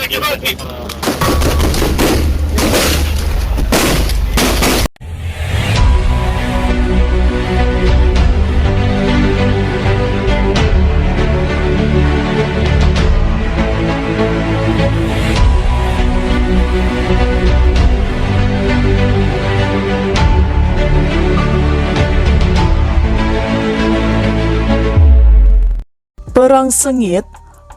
Perang sengit,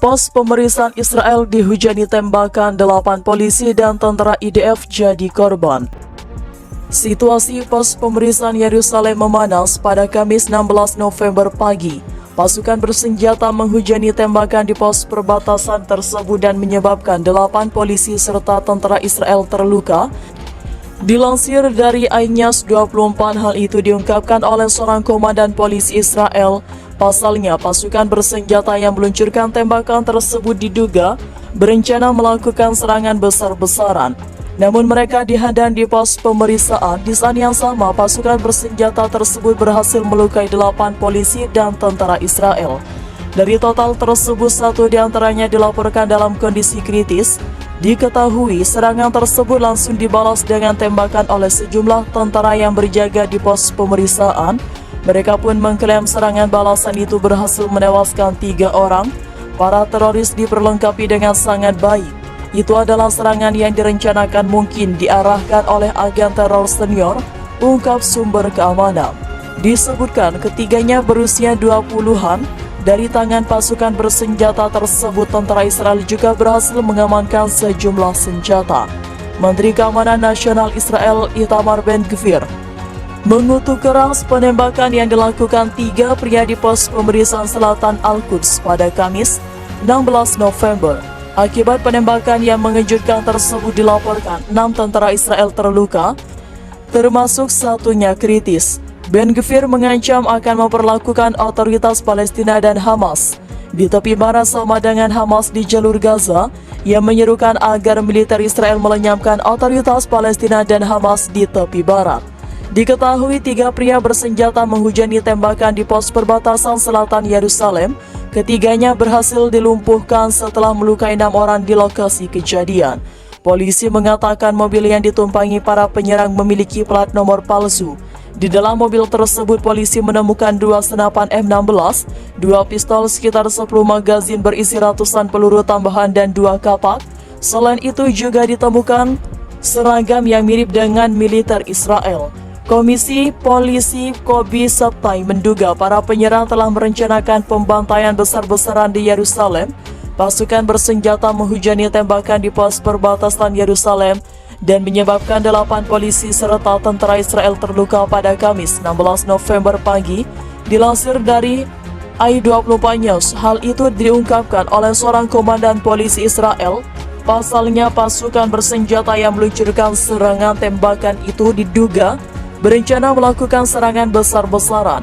pos pemeriksaan Israel dihujani tembakan 8 polisi dan tentara IDF jadi korban. Situasi pos pemeriksaan Yerusalem memanas pada Kamis 16 November pagi. Pasukan bersenjata menghujani tembakan di pos perbatasan tersebut dan menyebabkan 8 polisi serta tentara Israel terluka. Dilansir dari iNews 24, hal itu diungkapkan oleh seorang komandan polisi Israel. Pasalnya, pasukan bersenjata yang meluncurkan tembakan tersebut diduga berencana melakukan serangan besar-besaran. Namun mereka dihadang di pos pemeriksaan. Di saat yang sama, pasukan bersenjata tersebut berhasil melukai 8 polisi dan tentara Israel. Dari total tersebut, 1 diantaranya dilaporkan dalam kondisi kritis. Diketahui serangan tersebut langsung dibalas dengan tembakan oleh sejumlah tentara yang berjaga di pos pemeriksaan. Mereka pun mengklaim serangan balasan itu berhasil menewaskan 3 orang. Para teroris diperlengkapi dengan sangat baik. Itu adalah serangan yang direncanakan mungkin diarahkan oleh agen teror senior, ungkap sumber keamanan. Disebutkan ketiganya berusia 20-an. Dari tangan pasukan bersenjata tersebut, tentara Israel juga berhasil mengamankan sejumlah senjata. Menteri Keamanan Nasional Israel Itamar Ben-Gvir mengutuk keras penembakan yang dilakukan 3 pria di pos pemeriksaan selatan Al-Quds pada Kamis 16 November. Akibat penembakan yang mengejutkan tersebut, dilaporkan 6 tentara Israel terluka, termasuk satunya kritis. Ben-Gvir mengancam akan memperlakukan otoritas Palestina dan Hamas di tepi barat sama dengan Hamas di jalur Gaza, yang menyerukan agar militer Israel melenyapkan otoritas Palestina dan Hamas di tepi barat. Diketahui 3 pria bersenjata menghujani tembakan di pos perbatasan selatan Yerusalem. Ketiganya berhasil dilumpuhkan setelah melukai 6 orang di lokasi kejadian. Polisi mengatakan mobil yang ditumpangi para penyerang memiliki plat nomor palsu. Di dalam mobil tersebut, polisi menemukan 2 senapan M16, 2 pistol, sekitar 10 magazin berisi ratusan peluru tambahan, dan 2 kapak. Selain itu juga ditemukan seragam yang mirip dengan militer Israel. Komisi Polisi Kobi Septai menduga para penyerang telah merencanakan pembantaian besar-besaran di Yerusalem. Pasukan bersenjata menghujani tembakan di pos perbatasan Yerusalem dan menyebabkan 8 polisi serta tentara Israel terluka pada Kamis 16 November pagi. Dilansir dari i24 News, hal itu diungkapkan oleh seorang komandan polisi Israel. Pasalnya, pasukan bersenjata yang meluncurkan serangan tembakan itu diduga berencana melakukan serangan besar-besaran.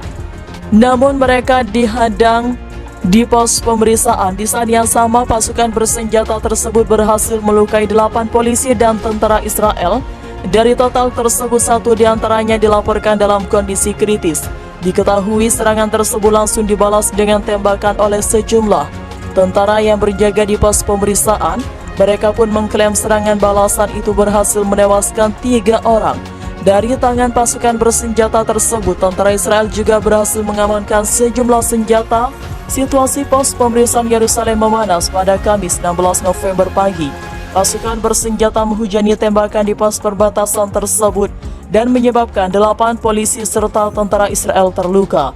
Namun mereka dihadang di pos pemeriksaan. Di saat yang sama, pasukan bersenjata tersebut berhasil melukai 8 polisi dan tentara Israel. Dari total tersebut, 1 diantaranya dilaporkan dalam kondisi kritis. Diketahui serangan tersebut langsung dibalas dengan tembakan oleh sejumlah tentara yang berjaga di pos pemeriksaan. Mereka pun mengklaim serangan balasan itu berhasil menewaskan 3 orang. Dari tangan pasukan bersenjata tersebut, tentara Israel juga berhasil mengamankan sejumlah senjata. Situasi pos pemeriksaan Yerusalem memanas pada Kamis 16 November pagi. Pasukan bersenjata menghujani tembakan di pos perbatasan tersebut dan menyebabkan 8 polisi serta tentara Israel terluka.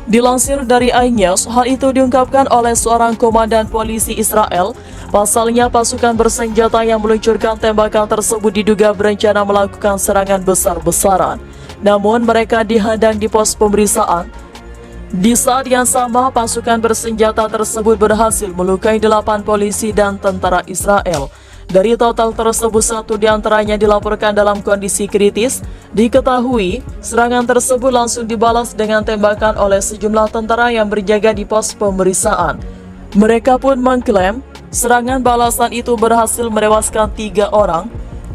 Dilansir dari iNews, hal itu diungkapkan oleh seorang komandan polisi Israel. Pasalnya, pasukan bersenjata yang meluncurkan tembakan tersebut diduga berencana melakukan serangan besar-besaran. Namun mereka dihadang di pos pemeriksaan. Di saat yang sama, pasukan bersenjata tersebut berhasil melukai 8 polisi dan tentara Israel. Dari total tersebut, 1 diantaranya dilaporkan dalam kondisi kritis. Diketahui, serangan tersebut langsung dibalas dengan tembakan oleh sejumlah tentara yang berjaga di pos pemeriksaan. Mereka pun mengklaim serangan balasan itu berhasil menewaskan 3 orang.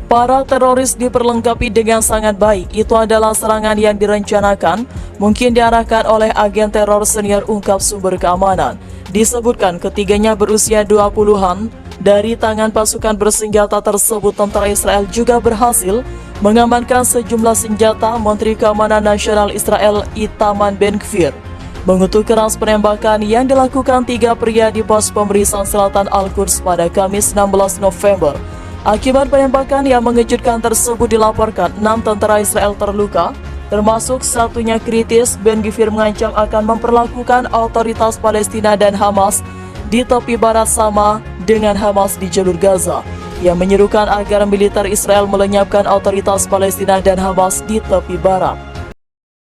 Para teroris diperlengkapi dengan sangat baik. Itu adalah serangan yang direncanakan, mungkin diarahkan oleh agen teror senior, ungkap sumber keamanan. Disebutkan ketiganya berusia 20-an. Dari tangan pasukan bersenjata tersebut, tentara Israel juga berhasil mengamankan sejumlah senjata. Menteri Keamanan Nasional Israel Itamar Ben-Gvir mengutuk keras penembakan yang dilakukan 3 pria di pos pemeriksaan selatan Al-Quds pada Kamis 16 November. Akibat penembakan yang mengejutkan tersebut dilaporkan 6 tentara Israel terluka, termasuk satunya kritis. Ben-Gvir mengancam akan memperlakukan otoritas Palestina dan Hamas di tepi barat sama dengan Hamas di jalur Gaza, yang menyerukan agar militer Israel melenyapkan otoritas Palestina dan Hamas di tepi barat.